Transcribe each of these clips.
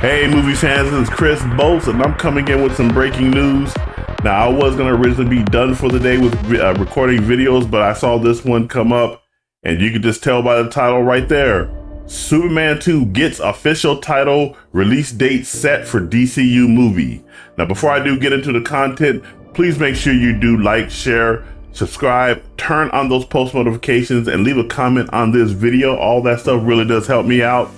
Hey movie fans, this is Chris Bolts and I'm coming in with some breaking news. Now I was going to originally be done for the day with recording videos, but I saw this one come up and you can just tell by the title right there. Superman 2 gets official title, release date set for DCU movie. Now before I do get into the content, please make sure you do like, share, subscribe, turn on those post notifications and leave a comment on this video. All that stuff really does help me out.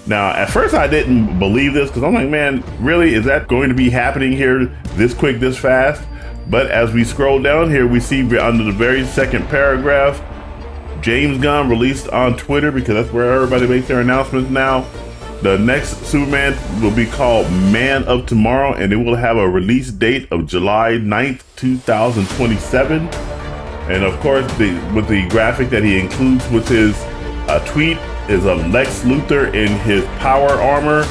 Now, at first I didn't believe this because I'm like, man, really? Is that going to be happening here this quick, this fast? But as we scroll down here, we see under the very second paragraph, James Gunn released on Twitter, because that's where everybody makes their announcements now. The next Superman will be called Man of Tomorrow, and it will have a release date of July 9th, 2027. And of course, with the graphic that he includes with his tweet, is of Lex Luthor in his power armor,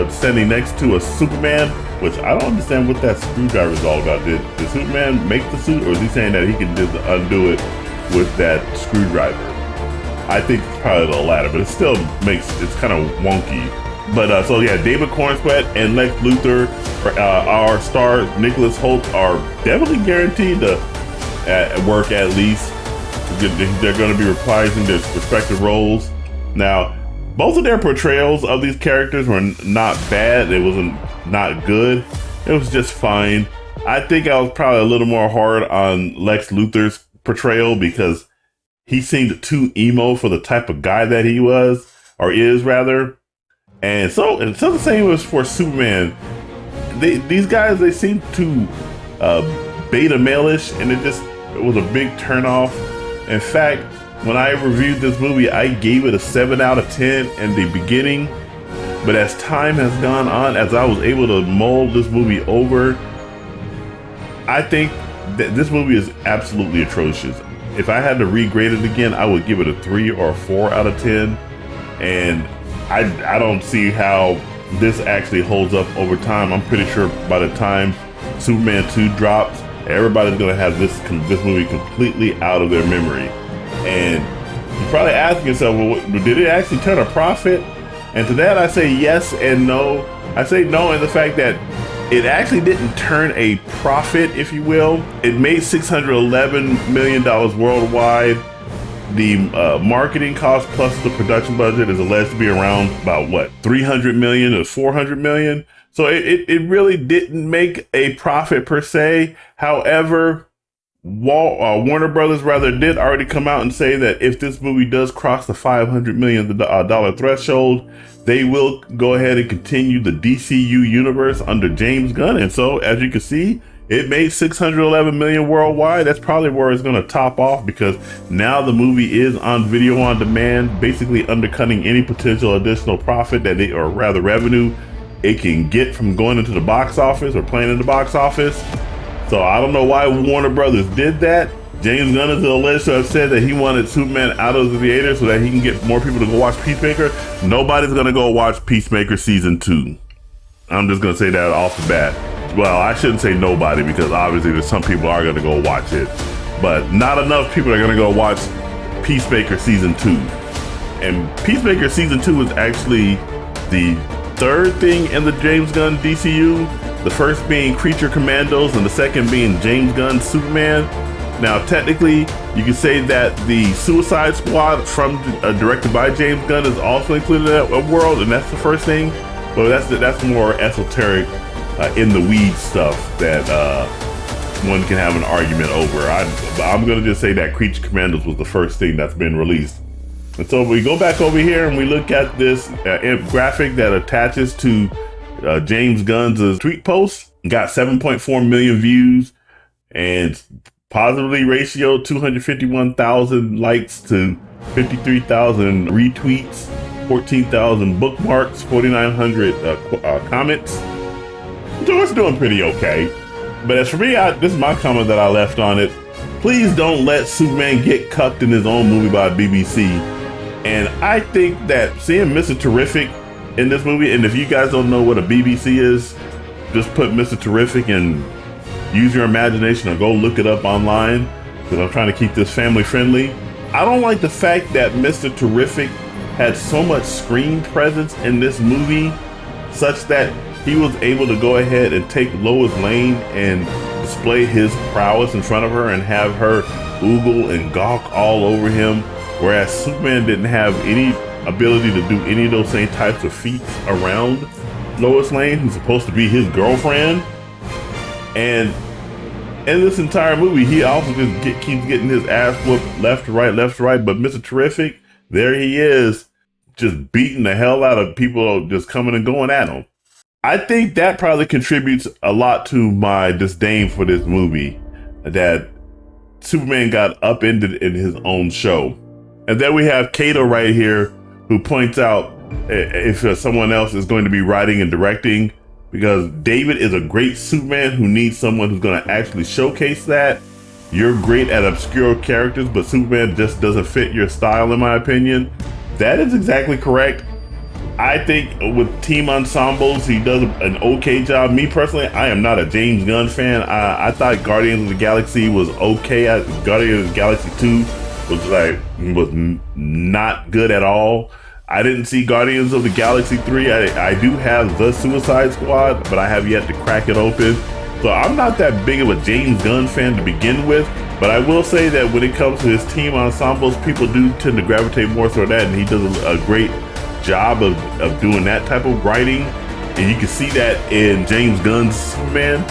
standing next to a Superman, which I don't understand what that screwdriver is all about. Did Superman make the suit, or is he saying that he can just undo it with that screwdriver? I think it's probably the latter, but it still it's kind of wonky. But so yeah, David Cornsweet and Lex Luthor, our star Nicholas Hoult, are definitely guaranteed to work at least. They're going to be reprising their respective roles. Now, both of their portrayals of these characters were not bad. It wasn't not good. It was just fine. I think I was probably a little more hard on Lex Luthor's portrayal because he seemed too emo for the type of guy that he was, or is rather. And so the same was for Superman. These guys, they seem too beta male-ish, and it was a big turnoff. In fact, when I reviewed this movie, I gave it a 7 out of 10 in the beginning. But as time has gone on, as I was able to mold this movie over, I think that this movie is absolutely atrocious. If I had to regrade it again, I would give it a 3 or a 4 out of 10. And I don't see how this actually holds up over time. I'm pretty sure by the time Superman 2 drops, everybody's going to have this movie completely out of their memory. And you're probably asking yourself, well, did it actually turn a profit? And to that I say yes and no. I say no in the fact that it actually didn't turn a profit, if you will. It made $611 million worldwide. The marketing cost plus the production budget is alleged to be around about what, 300 million to 400 million. So it really didn't make a profit per se. However, Warner Brothers did already come out and say that if this movie does cross the $500 million threshold, they will go ahead and continue the DCU universe under James Gunn. And so, as you can see, it made $611 million worldwide. That's probably where it's going to top off, because now the movie is on video on demand, basically undercutting any potential additional profit or rather revenue it can get from going into the box office or playing in the box office. So I don't know why Warner Brothers did that. James Gunn is alleged to have said that he wanted Superman out of the theater so that he can get more people to go watch Peacemaker. Nobody's going to go watch Peacemaker season 2. I'm just going to say that off the bat. Well, I shouldn't say nobody, because obviously there's some people are going to go watch it, but not enough people are going to go watch Peacemaker season 2. And Peacemaker season 2 is actually the third thing in the James Gunn DCU. The first being Creature Commandos and the second being James Gunn's Superman. Now, technically, you can say that the Suicide Squad directed by James Gunn is also included in that world, and that's the first thing. But that's more esoteric, in the weeds stuff that one can have an argument over. I'm going to just say that Creature Commandos was the first thing that's been released. And so we go back over here and we look at this graphic that attaches to James Gunn's tweet post. Got 7.4 million views and positively ratio 251,000 likes to 53,000 retweets, 14,000 bookmarks, 4,900 comments. So it's doing pretty okay. But as for me, this is my comment that I left on it. Please don't let Superman get cucked in his own movie by BBC. And I think that seeing Mr. Terrific in this movie, and if you guys don't know what a BBC is, just put Mr. Terrific and use your imagination or go look it up online, because I'm trying to keep this family friendly. I don't like the fact that Mr. Terrific had so much screen presence in this movie such that he was able to go ahead and take Lois Lane and display his prowess in front of her and have her oogle and gawk all over him, whereas Superman didn't have any ability to do any of those same types of feats around Lois Lane, who's supposed to be his girlfriend. And in this entire movie, he also just keeps getting his ass whooped left to right, but Mr. Terrific, there he is, just beating the hell out of people just coming and going at him. I think that probably contributes a lot to my disdain for this movie, that Superman got upended in his own show. And then we have Kato right here, who points out if someone else is going to be writing and directing, because David is a great Superman who needs someone who's going to actually showcase that. You're great at obscure characters, but Superman just doesn't fit your style, in my opinion. That is exactly correct. I think with team ensembles, he does an okay job. Me personally, I am not a James Gunn fan. I thought Guardians of the Galaxy was okay. Guardians of the Galaxy 2 was not good at all. I didn't see Guardians of the Galaxy 3. I do have the Suicide Squad, but I have yet to crack it open. So I'm not that big of a James Gunn fan to begin with, but I will say that when it comes to his team ensembles, people do tend to gravitate more toward that, and he does a great job of doing that type of writing. And you can see that in James Gunn's Superman,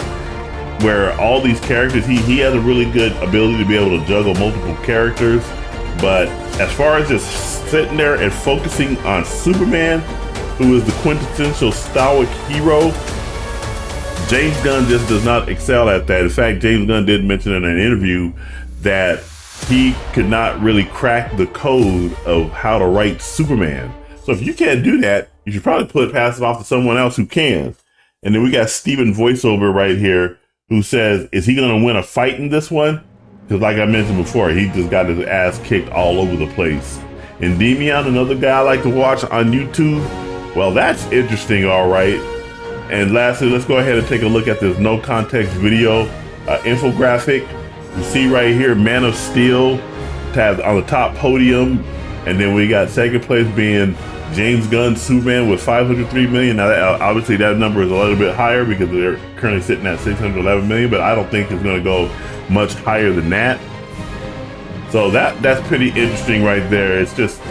where all these characters, he has a really good ability to be able to juggle multiple characters. But as far as just sitting there and focusing on Superman, who is the quintessential stoic hero, James Gunn just does not excel at that. In fact, James Gunn did mention in an interview that he could not really crack the code of how to write Superman. So if you can't do that, you should probably pass it off to someone else who can. And then we got Steven Voiceover right here, who says, is he going to win a fight in this one? Because like I mentioned before, he just got his ass kicked all over the place. Endymion, another guy I like to watch on YouTube. Well, that's interesting, all right. And lastly, let's go ahead and take a look at this no context video infographic. You see right here, Man of Steel tabbed on the top podium. And then we got second place being James Gunn's Superman with 503 million. Now, obviously that number is a little bit higher because they're currently sitting at 611 million, but I don't think it's going to go much higher than that. So that's pretty interesting right there. It's just,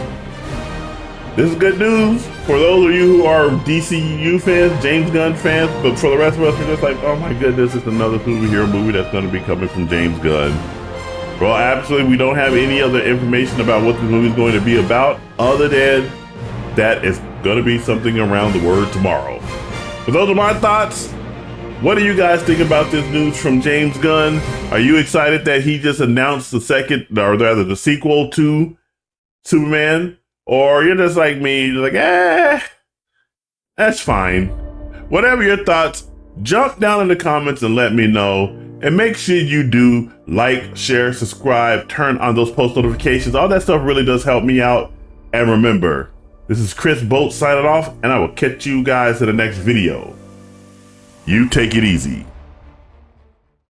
this is good news for those of you who are DCU fans, James Gunn fans, but for the rest of us, we're just like, oh my goodness, it's another superhero movie that's going to be coming from James Gunn. Well, absolutely, we don't have any other information about what this movie is going to be about, other than that it's going to be something around the word tomorrow. But those are my thoughts. What do you guys think about this news from James Gunn? Are you excited that he just announced the sequel to Superman? Or you're just like me, you're like, that's fine. Whatever your thoughts, jump down in the comments and let me know. And make sure you do like, share, subscribe, turn on those post notifications. All that stuff really does help me out. And remember, this is Chris Bolt signing off, and I will catch you guys in the next video. You take it easy.